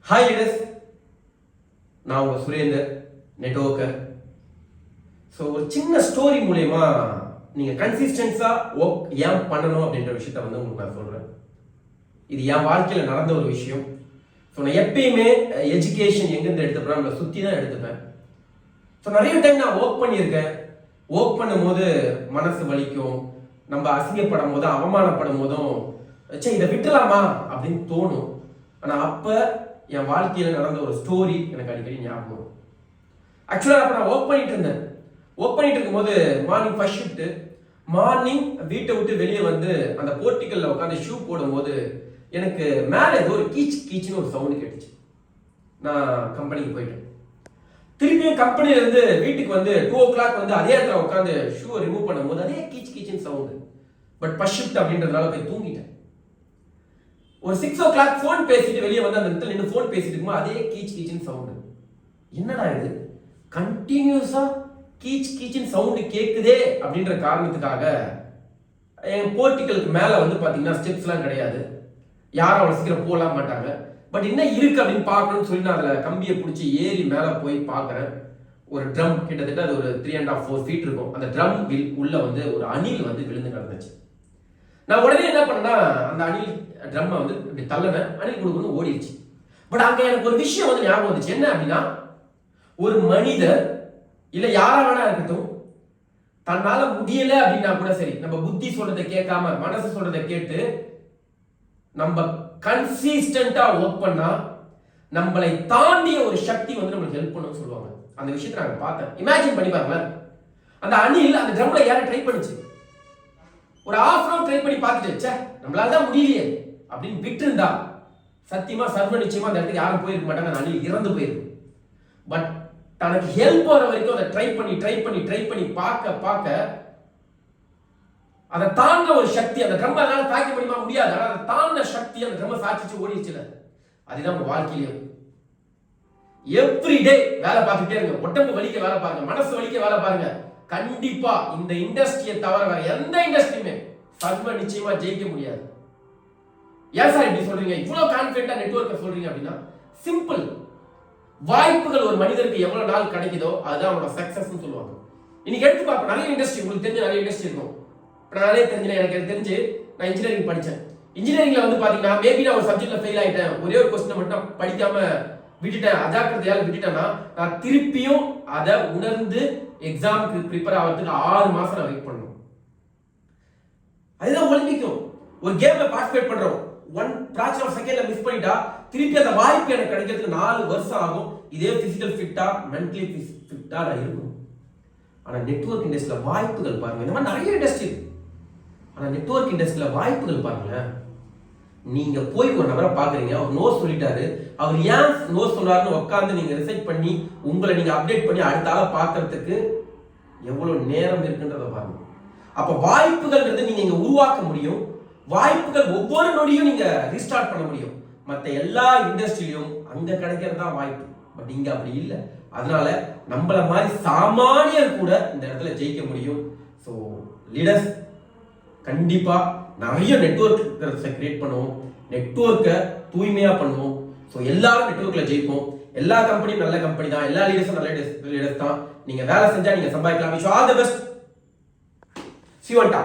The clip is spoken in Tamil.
ஹாய் லீடர்ஸ், நான் உங்கள் சுரேந்தர் நெட்வொர்க்கர். ஸோ ஒரு சின்ன ஸ்டோரி மூலயமா நீங்கள் கன்சிஸ்டன்ஸாக ஒர்க் ஏன் பண்ணணும் அப்படின்ற விஷயத்த உங்களுக்கு நான் சொல்கிறேன். இது என் வாழ்க்கையில் நடந்த ஒரு விஷயம். ஸோ நான் எப்பயுமே எஜுகேஷன் எங்கேருந்து எடுத்துப்பேன், நம்மளை சுற்றி தான் எடுத்துப்பேன். ஸோ நிறைய டைம் நான் ஒர்க் பண்ணியிருக்கேன். ஒர்க் பண்ணும்போது மனசு வலிக்கும், நம்ம அசிங்கப்படும் போதும் அவமானப்படும் போதும் சரி இதை விட்டுலாமா அப்படின்னு தோணும். ஆனால் அப்போ என் வாழ்க்கையில் நடந்த ஒரு ஸ்டோரி எனக்கு அடிக்கடி ஞாபகம். ஆக்சுவலாக அப்போ நான் ஒர்க் பண்ணிட்டு இருந்தேன். ஒர்க் பண்ணிட்டு இருக்கும்போது மார்னிங் ஃபர்ஸ்ட் ஷிஃப்ட்டு. மார்னிங் வீட்டை விட்டு வெளியே வந்து அந்த போர்ட்டிக்கல்ல உட்காந்து ஷூ போடும்போது எனக்கு மேலே ஏதோ ஒரு கீச்சுன்னு ஒரு சவுண்டு கேட்டுச்சு. நான் கம்பெனிக்கு போயிட்டேன். திருப்பியும் கம்பெனில இருந்து வீட்டுக்கு வந்து 2 o'clock வந்து அதே இடத்துல உட்காந்து ஷூவை ரிமூவ் பண்ணும்போது அதே கீச்சுன்னு சவுண்டு. பட் ஃபர்ஸ்ட் ஷிஃப்ட் அப்படின்றதுனால போய் தூங்கிட்டேன். ஒரு 6 o'clock ஃபோன் பேசிட்டு வெளியே வந்து அந்த இடத்துல நின்று ஃபோன் பேசிட்டு இருக்கும்போது அதே கீச்சுன்னு சவுண்டு. என்னடா இது கண்டினியூஸா கீச்சுன்னு சவுண்டு கேட்குதே அப்படின்ற காரணத்துக்காக என் போர்ட்டிக்கலுக்கு மேலே வந்து பார்த்தீங்கன்னா ஸ்டெப்ஸ்லாம் கிடையாது. யாரும் அவ்வளோ சீக்கிரம் போகலாம் மாட்டாங்க. பட் என்ன இருக்கு அப்படின்னு பார்க்கணும்னு சொல்லி நான் அதில் கம்பியை பிடிச்சி ஏறி மேலே போய் பார்க்குறேன். ஒரு ட்ரம் கிட்டத்தட்ட அது ஒரு 3.5-4 feet இருக்கும். அந்த ட்ரம் உள்ள வந்து ஒரு அணில் வந்து விழுந்து கிடந்துச்சு. நான் உடனே என்ன பண்ணேன்னா அந்த அணில் ட்ரம்மை வந்து இப்படி தள்ளனேன். அணில் கொடுக்கணும் ஓடிடுச்சு. பட் அங்கே எனக்கு ஒரு விஷயம் வந்து ஞாபகம் வந்துச்சு. என்ன அப்படின்னா, ஒரு மனிதர் இல்லை யாரா வேணா இருக்கட்டும், தன்னால முடியல அப்படின்னா கூட சரி, நம்ம புத்தி சொல்றதை கேட்காம மனசு சொல்றதை கேட்டு நம்ம கன்சிஸ்டன்டா ஒர்க் பண்ணா நம்மளை தாண்டிய ஒரு சக்தி வந்து நம்மளுக்கு ஹெல்ப் பண்ணுன்னு சொல்லுவாங்க. அந்த விஷயத்தை நாங்கள் பார்த்தேன். இமேஜின் பண்ணி பாருங்களேன். அந்த அணில் அந்த ட்ரம்ல ஏற ட்ரை பண்ணுச்சு. ஒரு half an hour ட்ரை பண்ணி பார்த்துட்டு நம்மளால தான் முடியலையே அப்படின்னு விட்டு இருந்தா சத்தியமா சர்வ நிச்சயமா அந்த இடத்துக்கு யாரும் போயிருக்க மாட்டாங்க. அந்த அணில் இறந்து போயிருக்கு. பட் தனக்கு ஹெல்ப் வர வரைக்கும் அதை ட்ரை பண்ணி பார்க்க அதை தாண்ட ஒரு சக்தி அந்த ட்ரம் அதனால தாக்க முடியுமா முடியாது. ஆனால் அதை தாண்ட சக்தி அந்த ட்ரம் சாட்சிச்சு ஓடிச்சுல. அதுதான் உங்க வாழ்க்கையிலும் எவ்ரிடே வேலை பார்த்துட்டே இருங்க. உடம்பு வலிக்க வேலை பாருங்க, மனசு வலிக்க வேலை பாருங்க. கண்டிப்பா இந்த இண்டஸ்ட்ரியை தவிர வேற எந்த இண்டஸ்ட்ரியுமே சர்வ நிச்சயமா ஜெயிக்க முடியாது. ஏன் சார் இப்படி சொல்றீங்க, இவ்வளவு கான்பிடென்ட்டா நெட்வொர்க்கை சொல்றீங்க அப்படின்னா சிம்பிள். வாய்ப்புகள் ஒரு மனிதருக்கு எவ்வளவு நாள் கிடைக்குதோ அதுதான் அவனோட சக்சஸ்ன்னு சொல்லுவாங்க. இன்னைக்கு எடுத்து பார்ப்போம். நிறைய இண்டஸ்ட்ரி உங்களுக்கு தெரிஞ்ச நிறைய இண்டஸ்ட்ரி இருக்கும். இப்போ நிறைய எனக்கு தெரிஞ்சு நான் இன்ஜினியரிங் படித்தேன். இன்ஜினியரிங்ல வந்து பாத்தீங்கன்னா மேபி நான் ஒரு சப்ஜெக்ட்ல ஃபெயில் ஆயிட்டேன், ஒரே ஒரு கொஸ்டினை மட்டும் படிக்காம விட்டுட்டேன், அஜாக்கிரதையால் விட்டுட்டேன்னா நான் திருப்பியும் அதை உணர்ந்து எக்ஸாமுக்கு ப்ரிப்பேர் ஆகிறதுக்கு 6 மாசம் நான் வெயிட் பண்ணணும். அதுதான் ஒலிம்பிக்கும். ஒரு கேம்ல பார்ட்டிசிபேட் பண்றோம், 1 fraction of secondல மிஸ் பண்ணிட்டா திருப்பி அந்த வாய்ப்பு எனக்கு கிடைக்கிறதுக்கு 4 வருஷம் ஆகும். இதே பிசிக்கல் ஃபிட்டா மென்டலி ஃபிட்டா நான் இருக்கணும். ஆனா நெட்வொர்க் இண்டஸ்ட்ரியில வாய்ப்புகள் பாருங்க. இந்த மாதிரி நிறைய இண்டஸ்ட்ரி. ஆனா நெட்வொர்க் இண்டஸ்ட்ரியில வாய்ப்புகள் பாருங்களேன். நீங்க போய் ஒரு நபரை பாக்குறீங்க, அவர் நோ சொல்லிட்டாரு, அவர் ஏன் நோ சொல்றாருன்னு உட்காந்து நீங்க ரிசர்ச் பண்ணி உங்களை நீங்க அப்டேட் பண்ணி அடுத்த ஆளை பார்க்கறதுக்கு எவ்வளவு நேரம் இருக்குன்றத பாருங்க. அப்ப வாய்ப்புகள்ன்றது நீங்க இங்க உருவாக்க முடியும். வாய்ப்புகள் ஒவ்வொரு நொடியும் நீங்க ரீஸ்டார்ட் பண்ண முடியும். மற்ற எல்லா இண்டஸ்ட்ரியிலும் அங்க கிடைக்கிறது தான் வாய்ப்பு. பட் இங்க அப்படி இல்லை. அதனால நம்மள மாதிரி சாமானியர் கூட இந்த இடத்துல ஜெயிக்க முடியும். ஸோ லீடர்ஸ் கண்டிப்பா நிறைய நெட்வொர்க் கிரியேட் பண்ணுவோம், நெட்வொர்க்கை தூய்மையா பண்ணுவோம். ஸோ எல்லாரும் நெட்வொர்க்ல ஜெயிப்போம். எல்லா கம்பெனியும் நல்ல கம்பெனி தான், எல்லா லீடர்ஸும் நல்ல லீடர்ஸ் தான். நீங்க வேலை செஞ்சா நீங்க சம்பாதிக்கலாம். Wish all the best. See you on top.